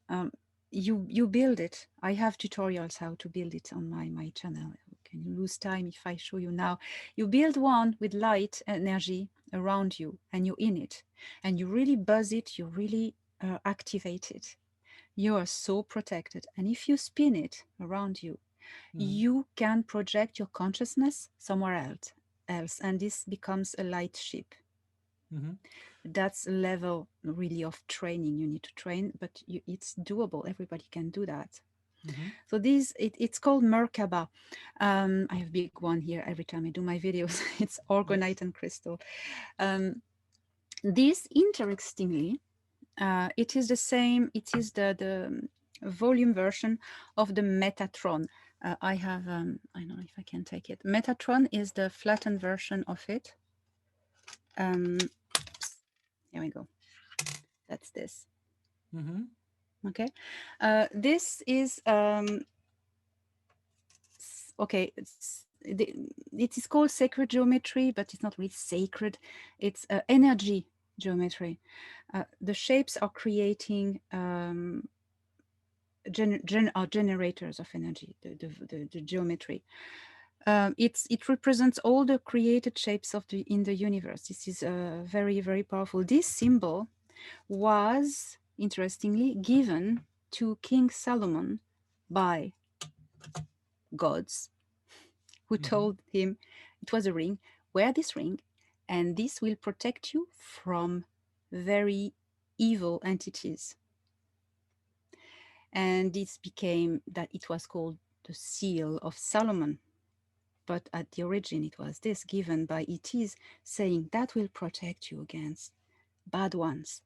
You build it. I have tutorials how to build it on my channel. Can you lose time if I show you now? You build one with light energy around you, and you in it, and you really buzz it. You really activate it. You are so protected. And if you spin it around you, Mm-hmm. you can project your consciousness somewhere else, and this becomes a light ship. Mm-hmm. That's a level really of training. You need to train, but it's doable. Everybody can do that. Mm-hmm. So it's called Merkaba. I have a big one here every time I do my videos. It's Yes. orgonite and crystal. This, interestingly, it is the same. It is the volume version of the Metatron. I have, I don't know if I can take it. Metatron is the flattened version of it. Um, here we go. That's this. Mm-hmm. Okay. This is, okay. It is called sacred geometry, but it's not really sacred. It's energy geometry. The shapes are creating are generators of energy, the geometry. It represents all the created shapes of the in the universe. This is very, very powerful. This symbol was, interestingly, given to King Solomon by gods, who Mm-hmm. told him it was a ring. Wear this ring, and this will protect you from very evil entities. And this became that it was called the seal of Solomon. But at the origin, it was this given by ETs, saying that will protect you against bad ones.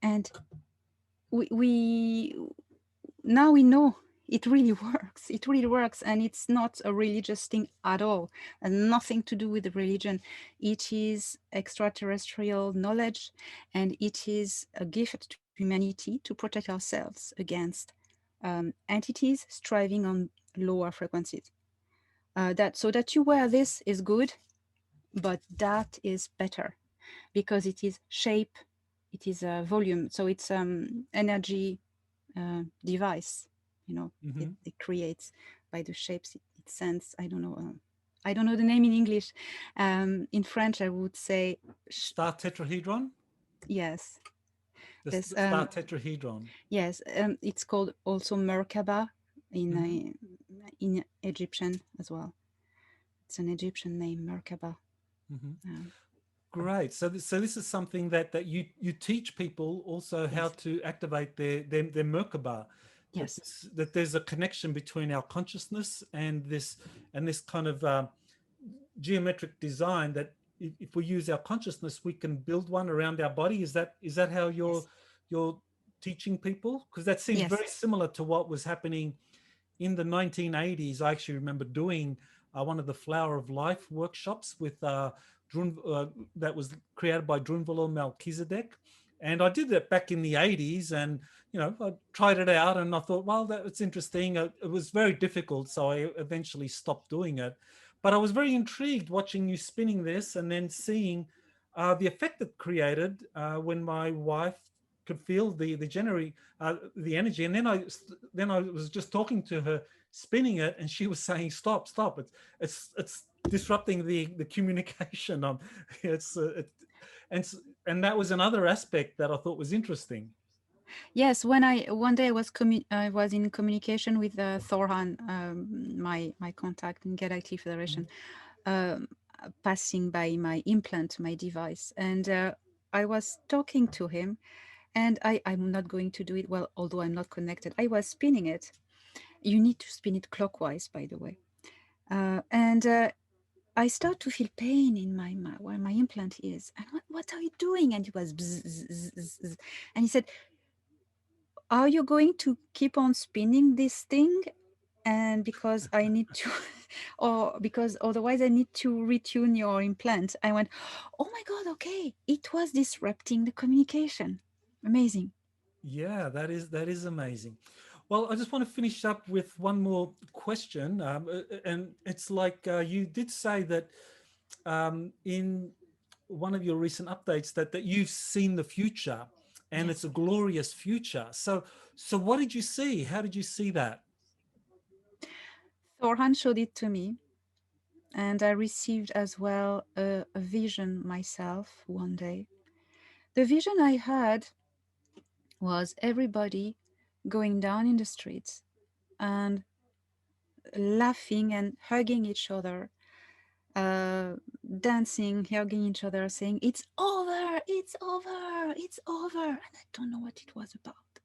And we now we know it really works. It really works, and it's not a religious thing at all, and nothing to do with the religion. It is extraterrestrial knowledge, and it is a gift to humanity to protect ourselves against entities striving on lower frequencies. That so that you wear this is good, but that is better because it is shape, it is a volume, so it's energy device. Mm-hmm. It creates by the shapes it sends. I don't know the name in English. In French, I would say Star tetrahedron. yes. There's The star tetrahedron. yes. It's called also Merkaba Mm-hmm. in Egyptian as well. It's an Egyptian name, Merkaba. Hmm. Um, Great. So this is something that you teach people also how yes, to activate their Merkaba, yes, that there's a connection between our consciousness and this kind of geometric design that if we use our consciousness, we can build one around our body. Is that how yes, you're teaching people? Because that seems yes, very similar to what was happening in the 1980s. I actually remember doing one of the Flower of Life workshops with that was created by Drunvalo Melchizedek. And I did that back in the 80s, and I tried it out, and I thought, well, that's interesting. It was very difficult, so I eventually stopped doing it. But I was very intrigued watching you spinning this, and then seeing the effect it created when my wife could feel the energy. And then I was just talking to her, spinning it, and she was saying, "Stop, stop! It's disrupting the communication." It's and and that was another aspect that I thought was interesting. yes. When I one day I was in communication with Thor Han, my contact in Galactic Mhm. Federation, um, passing by my implant, my device, and I was talking to him, and I'm not going to do it well, although I'm not connected. I was spinning it. You need to spin it clockwise, by the way. And I start to feel pain in my where my implant is. And what are you doing? And he was bzz, bzz, bzz, bzz, bzz. And he said, "Are you going to keep on spinning this thing?" And because I need to, or because otherwise I need to retune your implant. I went, "Oh my God, okay." It was disrupting the communication. Amazing. Yeah, that is amazing. Well, I just want to finish up with one more question, and it's like you did say that in one of your recent updates that you've seen the future, and it's Yes. a glorious future. So what did you see? How did you see that? Thorhan showed it to me, and I received as well a vision myself one day. The vision I had was everybody going down in the streets and laughing and hugging each other, uh, dancing, hugging each other, saying, "It's over, it's over, it's over." And I don't know what it was about.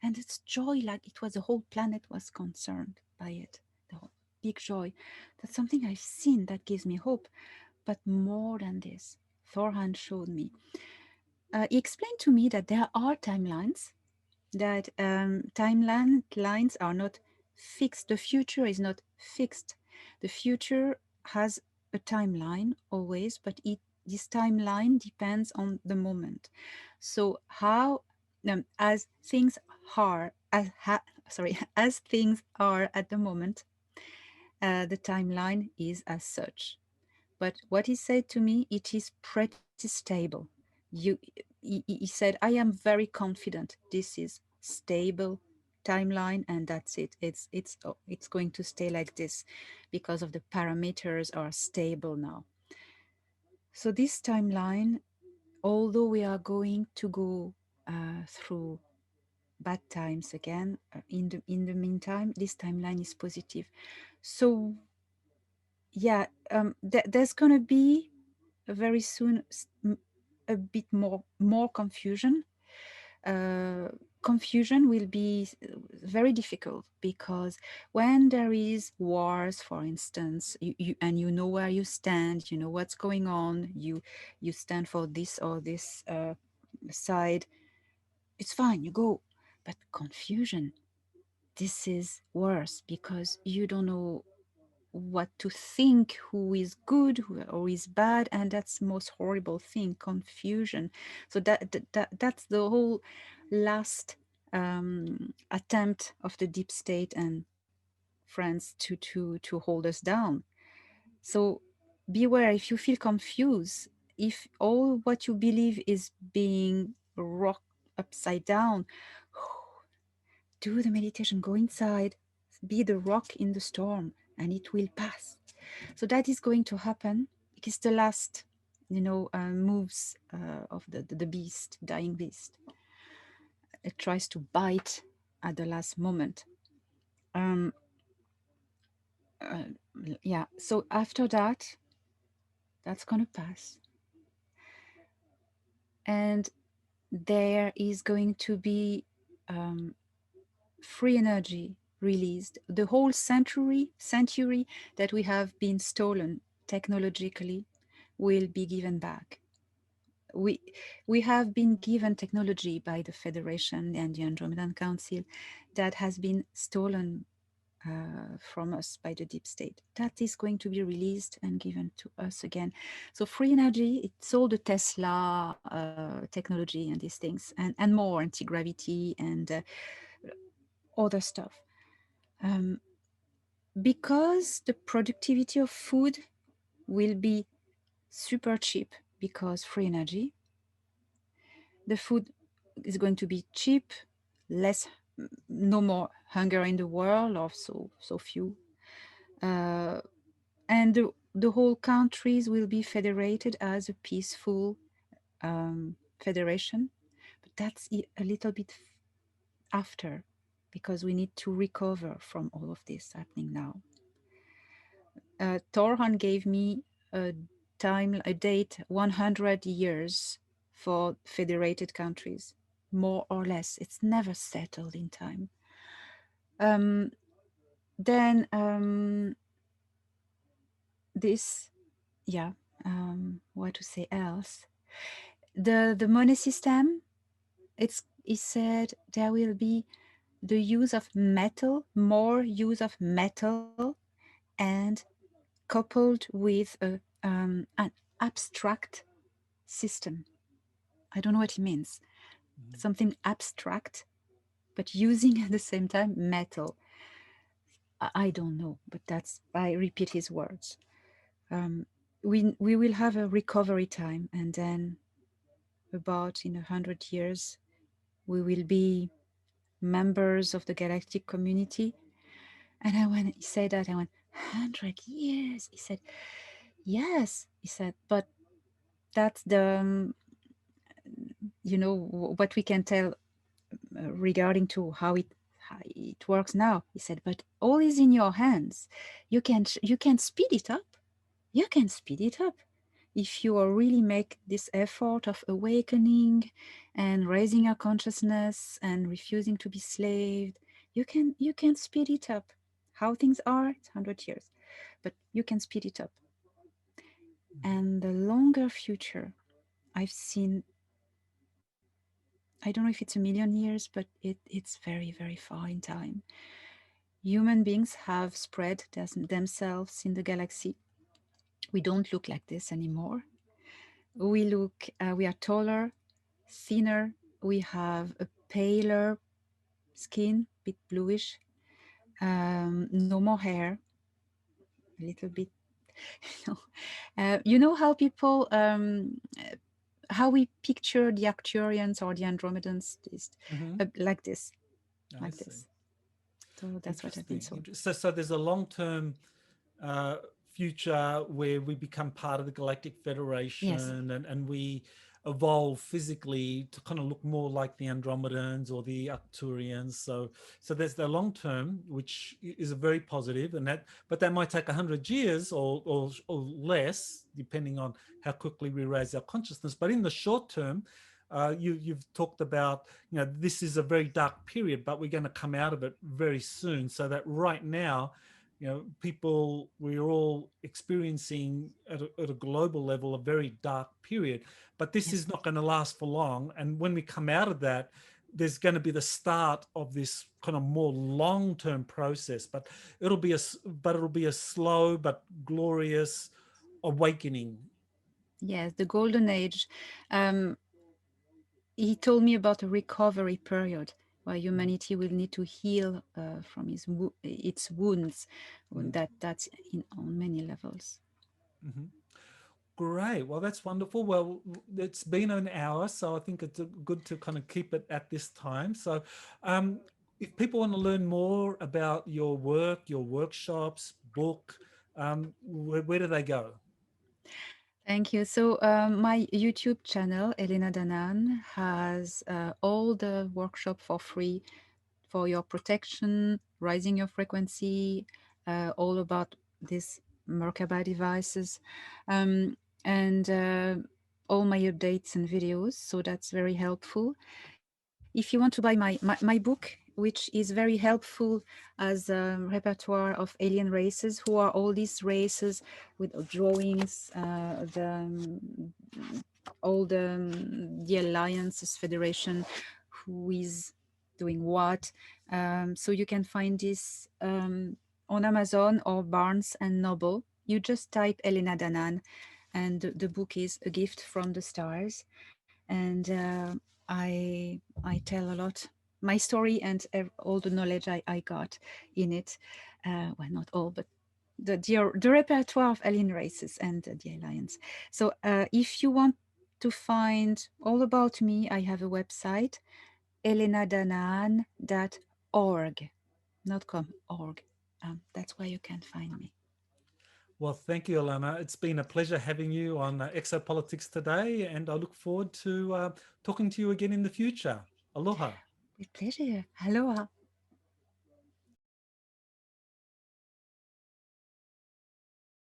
And it's joy, like it was the whole planet was concerned by it. The whole big joy. That's something I've seen that gives me hope. But more than this, Thorhan showed me. He explained to me that there are timelines, that timeline lines are not fixed. The future is not fixed. The future has a timeline always, but this timeline depends on the moment. So how as things are as things are at the moment, the timeline is as such. But what he said to me, it is pretty stable. You, he said, "I am very confident. This is stable timeline, and that's it. It's going to stay like this because of the parameters are stable now." So this timeline, although we are going to go through bad times again, in the meantime, this timeline is positive. So yeah, there's gonna be very soon a bit more confusion. uh, Confusion will be very difficult because when there is wars, for instance, and you know where you stand, you know what's going on, you stand for this or this side, it's fine, you go. But confusion, this is worse because you don't know what to think, who is good or is bad, and that's the most horrible thing, confusion. So that's the whole last attempt of the deep state and friends to hold us down. So beware if you feel confused, if all what you believe is being rocked upside down. Do the meditation, go inside, be the rock in the storm, and it will pass. So that is going to happen because the last, moves of the beast, dying beast. It tries to bite at the last moment. Um, uh, yeah. So after that, that's gonna pass, and there is going to be um, free energy released. The whole century that we have been stolen technologically will be given back. We we have been given technology by the Federation and the Andromedan Council that has been stolen from us by the deep state. That is going to be released and given to us again. So free energy, it's all the Tesla technology and these things, and more anti-gravity and other stuff. Um, because the productivity of food will be super cheap because free energy, the food is going to be cheap, less, no more hunger in the world, or so few. Uh, and the whole countries will be federated as a peaceful federation. But that's a little bit after, because we need to recover from all of this happening now. Thor Han gave me a a date, 100 years for federated countries, more or less. It's never settled in time. Um, then this, yeah, what to say else? The money system. He said there will be the use of metal, more use of metal, and coupled with an abstract system. I don't know what he means. Mhm. Something abstract, but using at the same time metal. I don't know, but that's, I repeat his words. Um, we will have a recovery time, and then about in 100 years, we will be members of the galactic community. And I when he said that, I went, 100 years. He said, yes. He said, but that's the what we can tell regarding to how it works now. He said, but all is in your hands. You can speed it up. You can speed it up if you really make this effort of awakening and raising your consciousness and refusing to be slaved. You can speed it up. How things are, it's 100 years, but you can speed it up. And the longer future, I've seen, I don't know if it's a million years, but it's very, very far in time. Human beings have spread themselves in the galaxy. We don't look like this anymore. We are taller, thinner. We have a paler skin, bit bluish. No more hair, a little bit. You know, how people, how we picture the Arcturians or the Andromedans, Mhm. like this, I like see. this. So that's what I've been Interesting. told. So there's a long-term uh, future where we become part of the Galactic Yes, Federation and we evolve physically to kind of look more like the Andromedans or the Arcturians. So there's the long term, which is very positive, and that might take 100 years or less, depending on how quickly we raise our consciousness. But in the short term, you've talked about, this is a very dark period, but we're going to come out of it very soon. So that right now, people, we're all experiencing at a global level a very dark period, but this yes, is not going to last for long. And when we come out of that, there's going to be the start of this kind of more long-term process, but it'll be a slow but glorious awakening. yes. The golden age. Um, he told me about a recovery period where humanity will need to heal from its wounds. Mm-hmm. That's on many levels. Mm-hmm. Great. Well, that's wonderful. Well, it's been an hour, so I think it's good to kind of keep it at this time. So, um, if people want to learn more about your work, your workshops, book, where do they go? Thank you. So my YouTube channel, Elena Danaan, has all the workshop for free for your protection, rising your frequency, all about these Merkaba devices, um, and all my updates and videos. So that's very helpful. If you want to buy my book, which is very helpful as a repertoire of alien races, who are all these races with drawings, all the alliances, federation, who is doing what. So you can find this on Amazon or Barnes and Noble. You just type Elena Danaan, and the book is A Gift from the Stars. And I tell a lot my story and all the knowledge I got in it. Well, not all, but the repertoire of alien races and the alliance. So if you want to find all about me, I have a website, elenadanaan.org, not com, org. That's where you can find me. Well, thank you, Elena. It's been a pleasure having you on Exopolitics today, and I look forward to talking to you again in the future. Aloha. With pleasure. Aloha.